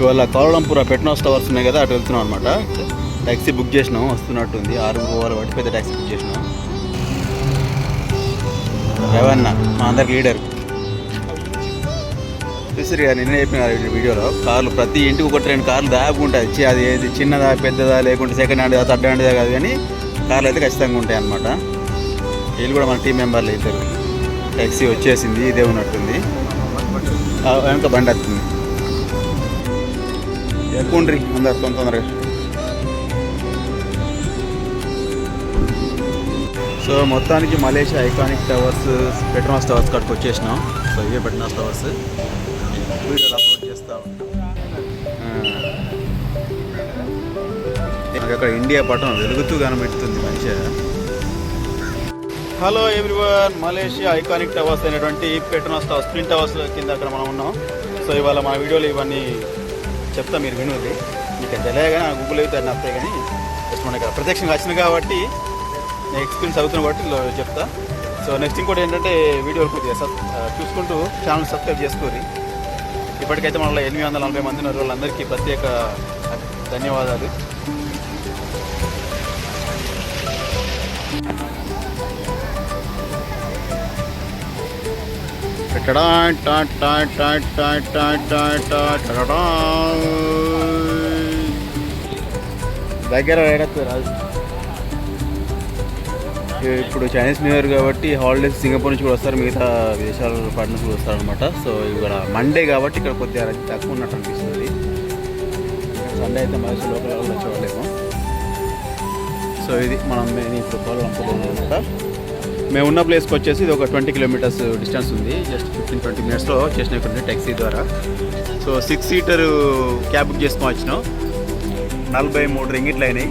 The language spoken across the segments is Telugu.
ఇవాళ కౌలంపూర్ పెట్రోస్ టవర్స్ ఉన్నాయి కదా, అటు వెళ్తున్నాం అనమాట. ట్యాక్సీ బుక్ చేసినాం, వస్తున్నట్టుంది. 6 పోవాలి బట్టి పెద్ద ట్యాక్సీ బుక్ చేసినాం. రవణ మా అందరికి లీడర్. చూసారు కదా, నిన్న చెప్పిన వీడియోలో కార్లు ప్రతి ఇంటికి 1-2 కార్లు దాదాపు ఉంటాయి. అది ఏది చిన్నదా పెద్దదా లేకుంటే సెకండ్ హ్యాండ్దా థర్డ్ హ్యాండ్దా కాదు, కానీ కార్లు అయితే ఖచ్చితంగా ఉంటాయి అన్నమాట. వీళ్ళు కూడా మన టీం మెంబర్లు అవుతారు. ట్యాక్సీ వచ్చేసింది, ఇదే ఉన్నట్టుంది. వెనక బండి వస్తుంది. ఎక్కుండ్రి అందరు తొందరగా. సో మొత్తానికి Malaysia iconic towers Petros towers కాడికి వచ్చేసినాం. సో ఇవే పెట్రోస్ టవర్స్. వీడియోలు అప్లోడ్ చేస్తా నాకు అక్కడ ఇండియా పటం వెలుగుతూ కనిపెడుతుంది మంచిగా. Hello everyone, Malaysia iconic towers అయినటువంటి పెట్రోస్ టవర్స్ ట్విన్ టవర్స్ కింద అక్కడ మనం ఉన్నాం. సో ఇవాళ మన వీడియోలు ఇవన్నీ చెప్తా, మీరు వినోది. మీకు తెలియగానే గూగుల్ అయితే అన్నీ వస్తాయి, కానీ జస్ట్ మన ఇక్కడ ప్రత్యక్షంగా వచ్చింది కాబట్టి నేను ఎక్స్పీరియన్స్ అవుతున్నా కాబట్టి చెప్తా. సో నెక్స్ట్ ఇంకోటి ఏంటంటే వీడియోలు కొద్దిగా చూసుకుంటూ ఛానల్ సబ్స్క్రైబ్ చేసుకోండి. ఇప్పటికైతే మనలో 840 మంది ఉన్నారు. వాళ్ళందరికీ ప్రత్యేక ధన్యవాదాలు. దగ్గర రాదు. ఇప్పుడు చైనీస్ న్యూ ఇయర్ కాబట్టి హాలిడేస్ సింగపూర్ నుంచి కూడా వస్తారు, మిగతా విదేశాల పార్ట్నర్స్ కూడా వస్తారనమాట. సో ఇక్కడ మండే కాబట్టి ఇక్కడ కొద్దిగా తక్కువ ఉన్నట్టు అనిపిస్తుంది. సండే అయితే మలేషియా లోకల్ వాళ్ళు వచ్చేవాళ్ళేమో. సో ఇది మనం ఇప్పుడు కౌలంపూర్ అనమాట. మేము ఉన్న ప్లేస్కి వచ్చేసి ఇది ఒక 20 కిలోమీటర్స్ డిస్టెన్స్ ఉంది. జస్ట్ 15-20 మినిట్స్లో చేసినటువంటి ట్యాక్సీ ద్వారా. సో 6 సీటర్ క్యాబ్ బుక్ చేసుకొని వచ్చినాం. 43 రింగిట్లు అయినాయి.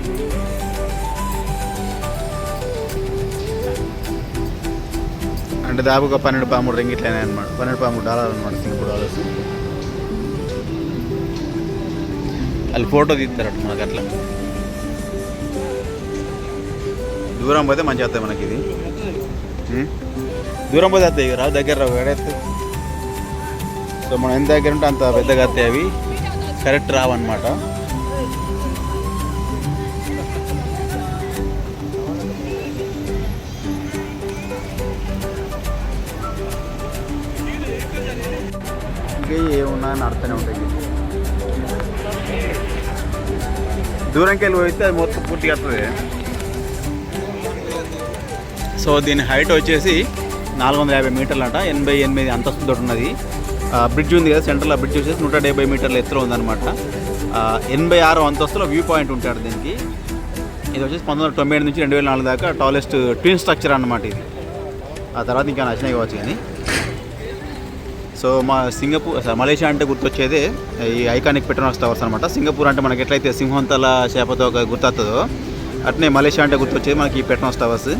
అంటే దాదాపుగా 12-13 రింగిట్లు అయినాయి అనమాట. $12 అనమాట, సింగపూర్ డాలర్స్. వాళ్ళు ఫోటో తీస్తారట మనకు. అట్లా దూరం పోతే మంచిగా వస్తాయి మనకి. ఇది దూరం పోతే వస్తాయి, రావు దగ్గర రావు ఎడేస్తే. సో మనం ఎంత దగ్గర ఉంటే అంత పెద్దగా వస్తాయి. అవి కరెక్ట్ రావన్నమాట. ఏమున్నా అని అర్థనే ఉంటాయి. దూరంకి వెళ్ళి పోయితే అది మొత్తం పూర్తిగా వస్తుంది. సో దీని హైట్ వచ్చేసి 450 మీటర్లు అంట. 88 అంతస్తుతో ఉన్నది. బ్రిడ్జ్ ఉంది కదా, సెంట్రల్ బ్రిడ్జ్ వచ్చేసి 170 మీటర్ల ఎత్తులో ఉందన్నమాట. 86వ అంతస్తులో వ్యూ పాయింట్ ఉంటాడు దీనికి. ఇది వచ్చేసి 1998 నుంచి 2004 దాకా టాలెస్ట్ ట్విన్ స్ట్రక్చర్ అన్నమాట ఇది. ఆ తర్వాత ఇంకా నచ్చినాయి కావచ్చు కానీ. సో మలేషియా అంటే గుర్తొచ్చేదే ఈ ఐకానిక్ పెట్రోస్ టవర్స్ అనమాట. సింగపూర్ అంటే మనకి ఎట్లయితే సింహంతల చేపతో గుర్తొస్తుందో అట్నే మలేషియా అంటే గుర్తొచ్చేది మనకి ఈ పెట్రోస్ టవర్స్.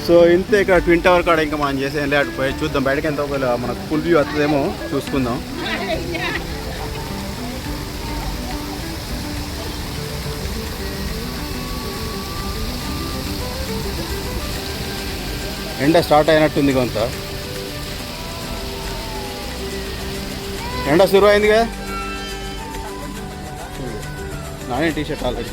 సో ఇంతే ఇక్కడ ట్విన్ టవర్ కాడ ఇంకా మనం చేసేది అటు పోయి చూద్దాం. బయటకి ఎంత ఒకవేళ మనకు ఫుల్ వ్యూ వస్తుందేమో చూసుకుందాం. ఎండ స్టార్ట్ అయినట్టుంది కొంత. ఎండ శురు అయింది కదా. నానే టీషర్ట్ ఆల్రెడీ.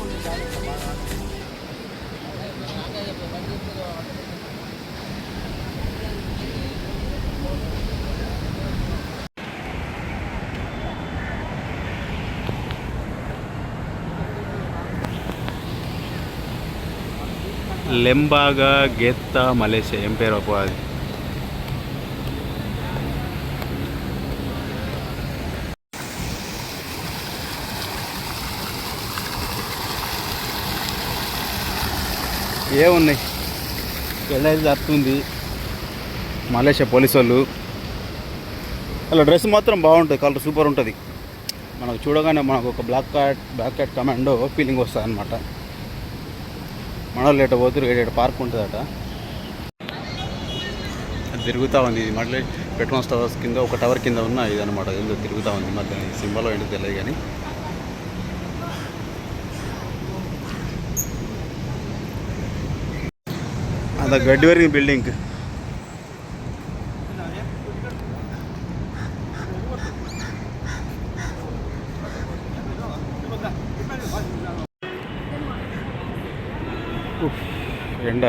లెంబాగా గెత్తా మలేషియా ఏం పేరు అప్పు అది. ఏమున్నాయి, ఎండ అయితే తప్పుతుంది. మలేషియా పోలీసు వాళ్ళు అలా డ్రెస్ మాత్రం బాగుంటుంది, కలర్ సూపర్ ఉంటుంది. మనకు చూడగానే మనకు ఒక బ్లాక్ క్యాట్ కమాండో ఫీలింగ్ వస్తుంది అనమాట. మనోళ్ళు ఎట పోతురు, ఏడ పార్క్ ఉంటుందట. అది తిరుగుతూ ఉంది. ఇది మళ్ళీ పెట్రోస్ టవర్స్ కింద ఒక టవర్ కింద ఉన్న ఇది అనమాట. ఏదో తిరుగుతూ ఉంది. మధ్య సింబల్ ఏంటో తెలియదు కానీ అంత గడ్డి వరకు బిల్డింగ్. ఎండ.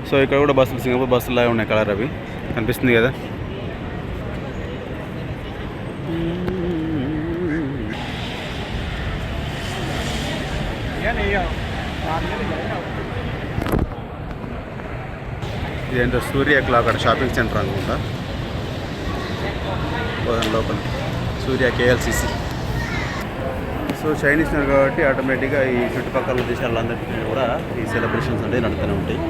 సో ఇక్కడ కూడా బస్సులు, సింగపూర్ బస్సులు లాగా ఉన్నాయి, కలర్ అవి కనిపిస్తుంది కదా. ఇదేంటో సూర్య క్లాక్ అక్కడ షాపింగ్ సెంటర్ అనుకుంటా, లోపల Surya KLCC. So Chinese new year కాబట్టి ఆటోమేటిక్గా ఈ చుట్టుపక్కల దేశాలందరికీ కూడా ఈ సెలబ్రేషన్స్ అనేవి నడుతూనే ఉంటాయి.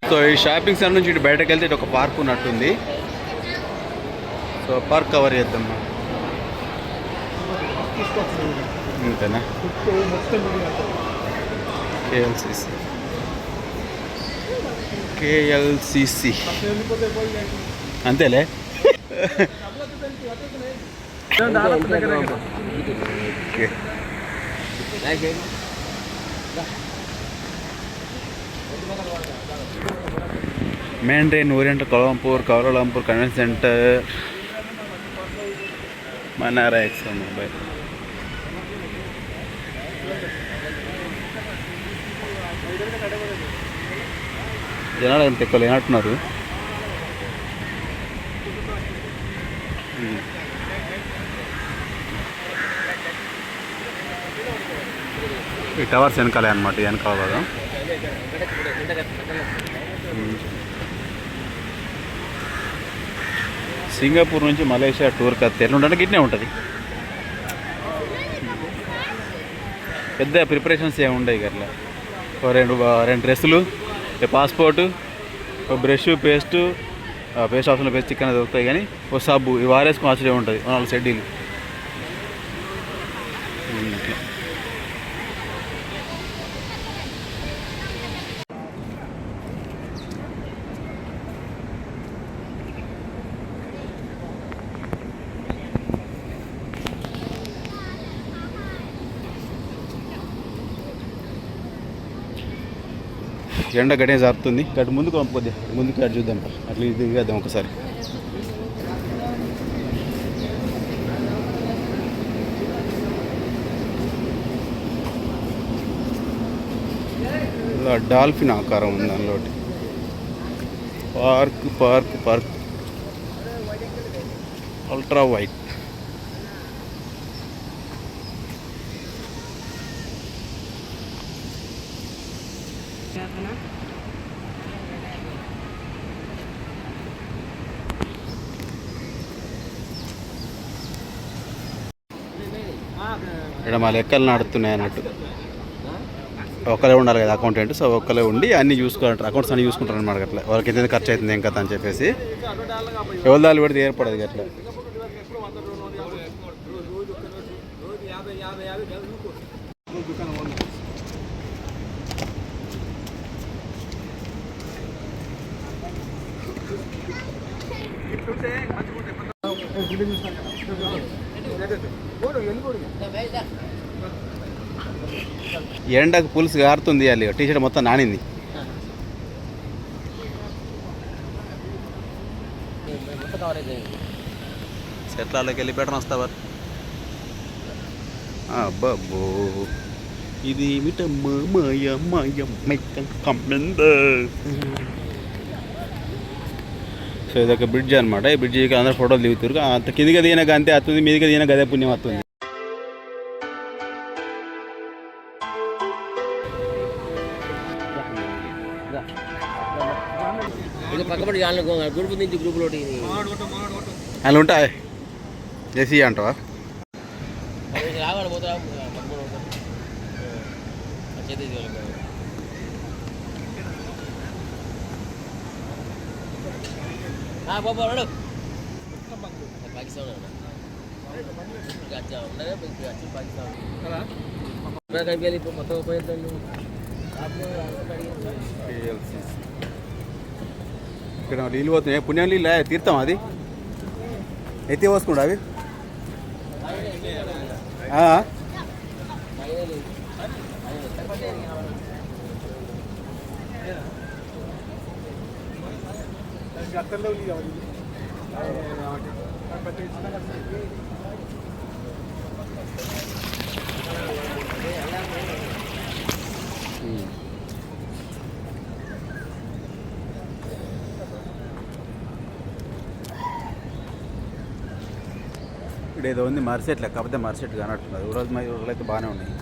సో ఈ షాపింగ్ సెంటర్ నుంచి ఇటు బయటకు వెళ్తే ఇటు ఒక పార్క్ ఉన్నట్టుంది. సో పార్క్ కవర్ చేద్దాం. అంతేనా? కేఎల్సిసి అంతేలే. Main train orient Kuala Lumpur convention centre, Manara express Mumbai. జనాలు ఎంత ఎక్కువ లేనట్టున్నారు. ఈ టవర్స్ వెనకాలే అనమాట, వెనకాల భాగం. సింగపూర్ నుంచి మలేషియా టూర్ కత్తి ఎట్లా ఉంటుంది, గిట్నే ఉంటుంది. పెద్ద ప్రిపరేషన్స్ ఏమి ఉండవు. అట్లా రెండు డ్రెస్సులు, పాస్పోర్టు, బ్రష్, పేస్ట్ ఆప్షన్లో పేస్ట్ చికెన్ దొరుకుతాయి. కానీ ఓ సబ్బు ఇవి వారేసుకుని ఆశ్చర్యం ఉంటుంది. 4 షెడ్యూలు. ఎండ గడే జారుతుంది. గడ్డి ముందుకు పంపుద్ది, ముందుకు అటు చూద్దాం, అట్లా ఇది వేద్దాం ఒకసారి. ఇలా డాల్ఫిన్ ఆకారం ఉంది దానిలో. Park park park ultra white. ఇక్కడ మా లెక్కలు నడుస్తున్నాయి అన్నట్టు. ఒక్కలే ఉండాలి కదా అకౌంటెంట్. సో ఒక్కలే ఉండి అన్నీ చూసుకోవాలంటారు, అకౌంట్స్ అన్నీ చూసుకుంటారు అనమాట. అట్లా వాళ్ళకి ఎంత ఖర్చు అవుతుంది ఏం కదా అని చెప్పేసి ఎవరి దాళ్ళు పెడితే ఏర్పడదు అట్లా. ఎండకు పులుసు గారుతుంది. అది టీషర్ట్ మొత్తం నానింది. చెట్లలోకి వెళ్ళి బెటర్ వస్తావా? అబ్బో ఇది ఏమిటమ్మా మాయ మాయ మైకం కమ్మింద. సో ఇదొక బ్రిడ్జ్ అనమాట. ఈ బ్రిడ్జికి అందరూ ఫోటోలు దిగుతారు. అంత కిందికి దిగినాక అంతే వస్తుంది, మీదికి దిగినా గదే పుణ్యం వస్తుంది. అలా ఉంటాయి ఏసీ అంటావా? ఇక్కడ నీళ్ళు పోతున్నాయి, పుణ్యం నీళ్ళు తీర్థం అది ఎత్తి పోసుకుండా అవి ఇక్కడ ఏదో ఉంది మర్సెట్ కాకపోతే మర్సెట్ కానట్టున్నారు. ఊరలు అయితే బాగానే ఉన్నాయి.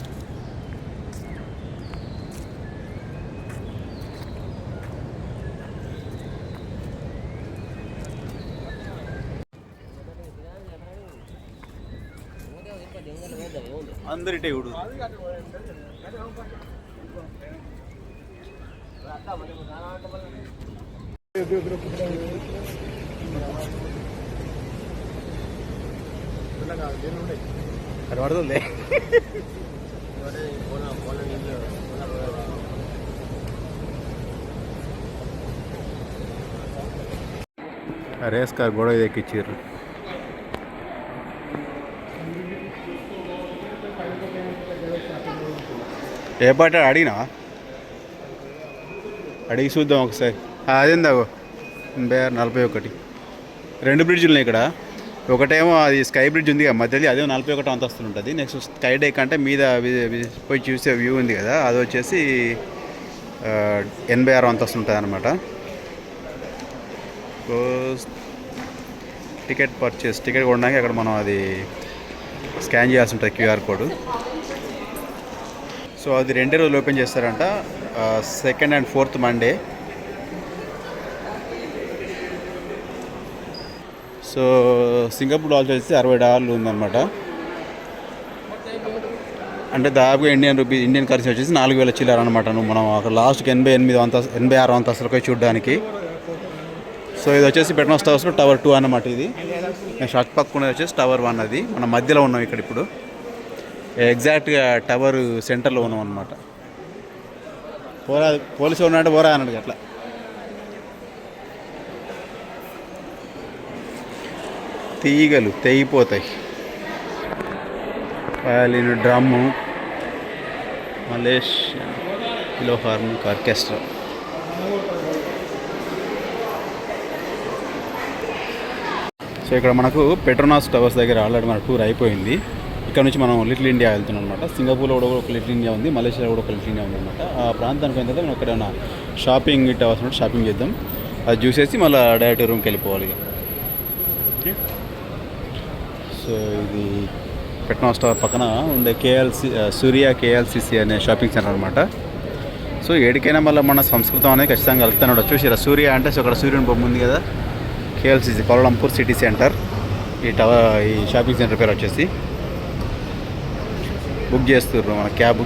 అందరిటే ఇవుడు పడుతుంది. రేస్ కార్ గొడవ ఎక్కిచ్చారు. ఏ పాట అడిగినా అడిగి చూద్దాం ఒకసారి. అదేందాగో 41 2 బ్రిడ్జ్లు ఉన్నాయి ఇక్కడ. ఒకటేమో అది స్కై బ్రిడ్జ్ ఉంది కదా మధ్యది, అదే 41 అంతస్తులు ఉంటుంది. నెక్స్ట్ స్కై డెక్ అంటే మీద పోయి చూసే వ్యూ ఉంది కదా, అది వచ్చేసి 86 అంతస్తులు ఉంటుంది అనమాట. టికెట్ కొనడానికి అక్కడ మనం అది స్కాన్ చేయాల్సి ఉంటుంది, క్యూఆర్ కోడ్. సో అది 2 రోజులు ఓపెన్ చేస్తారంట, 2nd and 4th Monday. So Singapore dollar వచ్చేసి $60 ఉందన్నమాట. అంటే దాదాపుగా ఇండియన్ కరెన్సీ వచ్చేసి 4,000 చిల్లర అనమాట. మనం అక్కడ లాస్ట్కి 86 అంతస్తులకి చూడడానికి. సో ఇది వచ్చేసి పెట్రోస్ టవర్స్లో టవర్ 2 అన్నమాట. ఇది నెక్స్ట్ అటు పక్కన వచ్చేసి టవర్ 1. అది మనం మధ్యలో ఉన్నాం ఇక్కడ ఇప్పుడు, ఎగ్జాక్ట్గా టవర్ సెంటర్లో ఉన్నాం అనమాట. పోలీసు ఉన్నాడు పోరా అన్నాడు అట్లా. తీగలు తెగిపోతాయి. Violin, drum, Malaysia philharmonic orchestra. So ఇక్కడ మనకు పెట్రోనాస్ టవర్స్ దగ్గర ఆల్రెడీ మన టూర్ అయిపోయింది. ఇక్కడ నుంచి మనం లిటిల్ ఇండియా వెళ్తున్నాం అనమాట. సింగపూర్లో కూడా ఒక లిటిల్ ఇండియా ఉంది, మలేషియాలో కూడా ఒక లిటిల్ ఇండియా ఉంది అనమాట. ఆ ప్రాంతానికి అయిన తర్వాత మనం ఎక్కడైనా షాపింగ్ టవర్స్ ఉంటే షాపింగ్ చేద్దాం, అది చూసేసి మళ్ళీ డైరెక్ట్ రూమ్కి వెళ్ళిపోవాలి. ఓకే, సో ఇది పెట్రోనాస్ టవర్ పక్కన ఉండే సూర్య కేఎల్సిసి అనే షాపింగ్ సెంటర్ అనమాట. సో ఏడికైనా మళ్ళీ మన సంస్కృతం అనేది ఖచ్చితంగా కలుగుతాను. చూసిరా సూర్య అంటే, సో అక్కడ సూర్యుని బొమ్మ ఉంది కదా. KLCC Kuala Lumpur city centre. ఈ షాపింగ్ సెంటర్ పేరు వచ్చేసి బుక్ చేస్తున్నారు మన క్యాబ్.